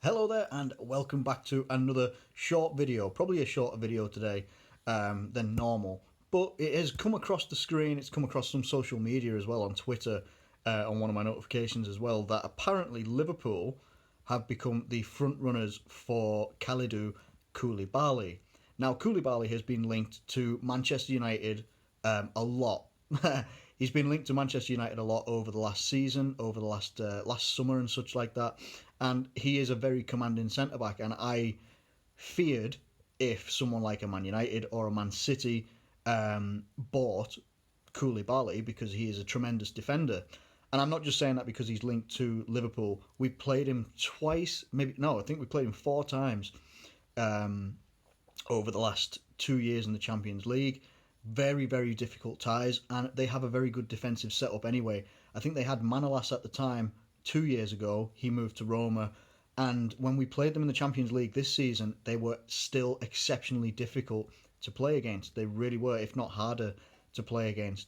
Hello there and welcome back to another short video, probably a shorter video today than normal, but it has come across the screen, it's come across some social media as well on Twitter, on one of my notifications as well, that apparently Liverpool have become the front runners for Kalidou Koulibaly. Now Koulibaly has been linked to Manchester United a lot. He's been linked to Manchester United a lot over the last season, over the last summer and such like that, and he is a very commanding centre back. And I feared if someone like a Man United or a Man City bought Koulibaly because he is a tremendous defender. And I'm not just saying that because he's linked to Liverpool. We played him twice, maybe no, I think we played him 4 times over the last 2 years in the Champions League. Very, very difficult ties, and they have a very good defensive setup anyway. I think they had Manolas at the time 2 years ago. He moved to Roma, and when we played them in the Champions League this season, they were still exceptionally difficult to play against. They really were, if not harder to play against.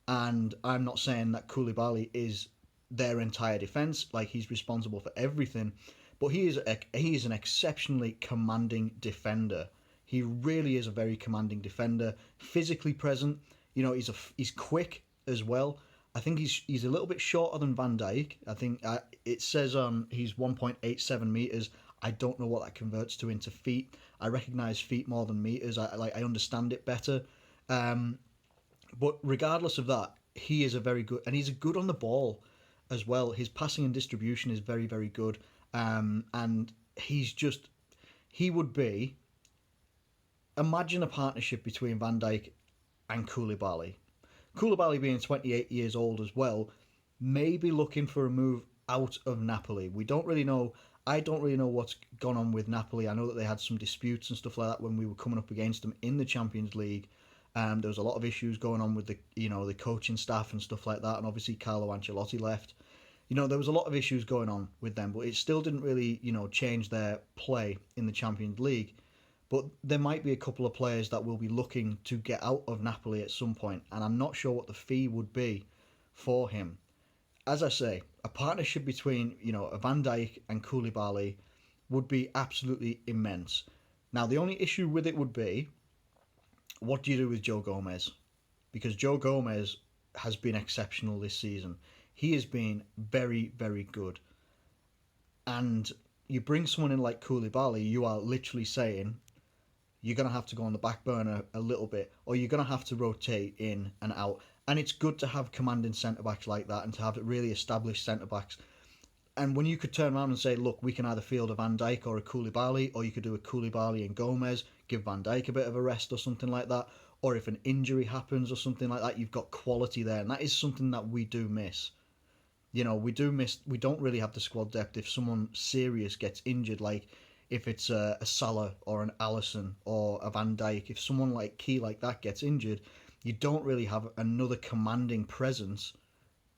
And I'm not saying that Koulibaly is their entire defence, like he's responsible for everything, but he is an exceptionally commanding defender. He really is a very commanding defender, physically present. You know, he's quick as well. I think he's a little bit shorter than Van Dijk. I think it says he's 1.87 meters. I don't know what that converts to into feet. I recognise feet more than meters. I understand it better. But regardless of that, he is a very good, and he's good on the ball as well. His passing and distribution is very, very good. And he would be. Imagine a partnership between Van Dijk and Koulibaly. Koulibaly being 28 years old as well, maybe looking for a move out of Napoli. We don't really know. I don't really know what's gone on with Napoli. I know that they had some disputes and stuff like that when we were coming up against them in the Champions League. There was a lot of issues going on with the coaching staff and stuff like that, and obviously Carlo Ancelotti left. There was a lot of issues going on with them, but it still didn't really change their play in the Champions League. But there might be a couple of players that will be looking to get out of Napoli at some point, and I'm not sure what the fee would be for him. As I say, a partnership between a Van Dijk and Koulibaly would be absolutely immense. Now, the only issue with it would be, what do you do with Joe Gomez? Because Joe Gomez has been exceptional this season. He has been very, very good. And you bring someone in like Koulibaly, you are literally saying you're going to have to go on the back burner a little bit, or you're going to have to rotate in and out. And it's good to have commanding centre-backs like that and to have really established centre-backs. And when you could turn around and say, look, we can either field a Van Dijk or a Koulibaly, or you could do a Koulibaly and Gomez, give Van Dijk a bit of a rest or something like that, or if an injury happens or something like that, you've got quality there. And that is something that we do miss. We don't really have the squad depth if someone serious gets injured, like if it's a Salah or an Alisson or a Van Dijk. If someone key like that gets injured, you don't really have another commanding presence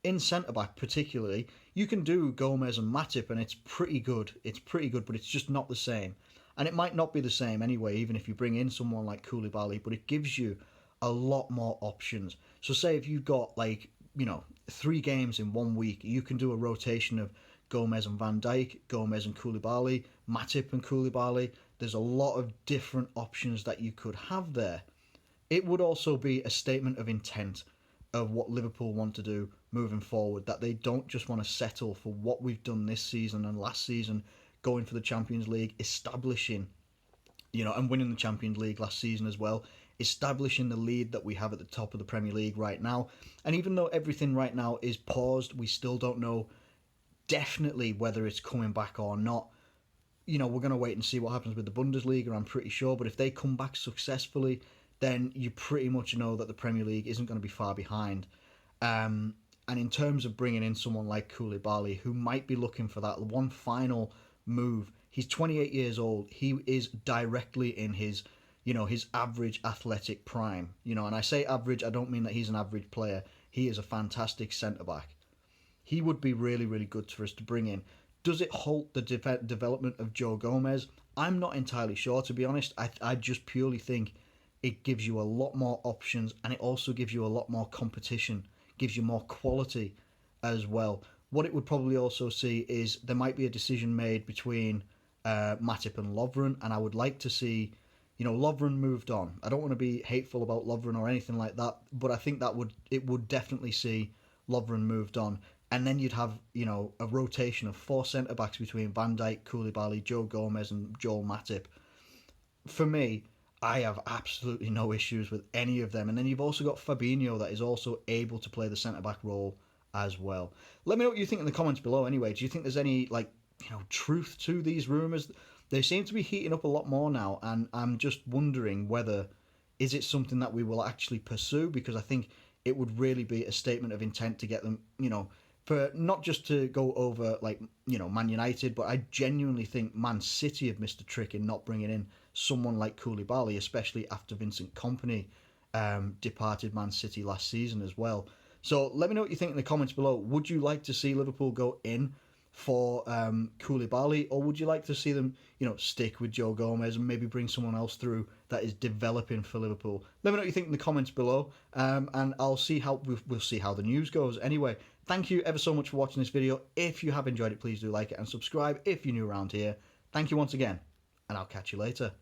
in centre-back particularly. You can do Gomez and Matip and it's pretty good. But it's just not the same. And it might not be the same anyway, even if you bring in someone like Koulibaly, but it gives you a lot more options. So say if you've got 3 games in 1 week, you can do a rotation of Gomez and Van Dijk, Gomez and Koulibaly, Matip and Koulibaly. There's a lot of different options that you could have there. It would also be a statement of intent of what Liverpool want to do moving forward, that they don't just want to settle for what we've done this season and last season, going for the Champions League, establishing, and winning the Champions League last season as well, establishing the lead that we have at the top of the Premier League right now. And even though everything right now is paused, we still don't know definitely whether it's coming back or not. We're going to wait and see what happens with the Bundesliga, I'm pretty sure. But if they come back successfully, then you pretty much know that the Premier League isn't going to be far behind. And in terms of bringing in someone like Koulibaly, who might be looking for that one final move, he's 28 years old. He is directly in his average athletic prime. And I say average, I don't mean that he's an average player. He is a fantastic centre-back. He would be really, really good for us to bring in. Does it halt the development of Joe Gomez? I'm not entirely sure, to be honest. I just purely think it gives you a lot more options, and it also gives you a lot more competition, gives you more quality as well. What it would probably also see is there might be a decision made between Matip and Lovren, and I would like to see, Lovren moved on. I don't want to be hateful about Lovren or anything like that, but I think it would definitely see Lovren moved on. And then you'd have, a rotation of 4 centre backs between Van Dijk, Koulibaly, Joe Gomez, and Joel Matip. For me, I have absolutely no issues with any of them. And then you've also got Fabinho that is also able to play the centre back role as well. Let me know what you think in the comments below. Anyway, do you think there's any truth to these rumours? They seem to be heating up a lot more now, and I'm just wondering whether is it something that we will actually pursue, because I think it would really be a statement of intent to get them, for not just to go over Man United, but I genuinely think Man City have missed a trick in not bringing in someone like Koulibaly, especially after Vincent Kompany departed Man City last season as well. So let me know what you think in the comments below. Would you like to see Liverpool go in for Koulibaly, or would you like to see them, stick with Joe Gomez and maybe bring someone else through that is developing for Liverpool? Let me know what you think in the comments below, and we'll see how the news goes. Anyway, thank you ever so much for watching this video. If you have enjoyed it, please do like it and subscribe if you're new around here. Thank you once again, and I'll catch you later.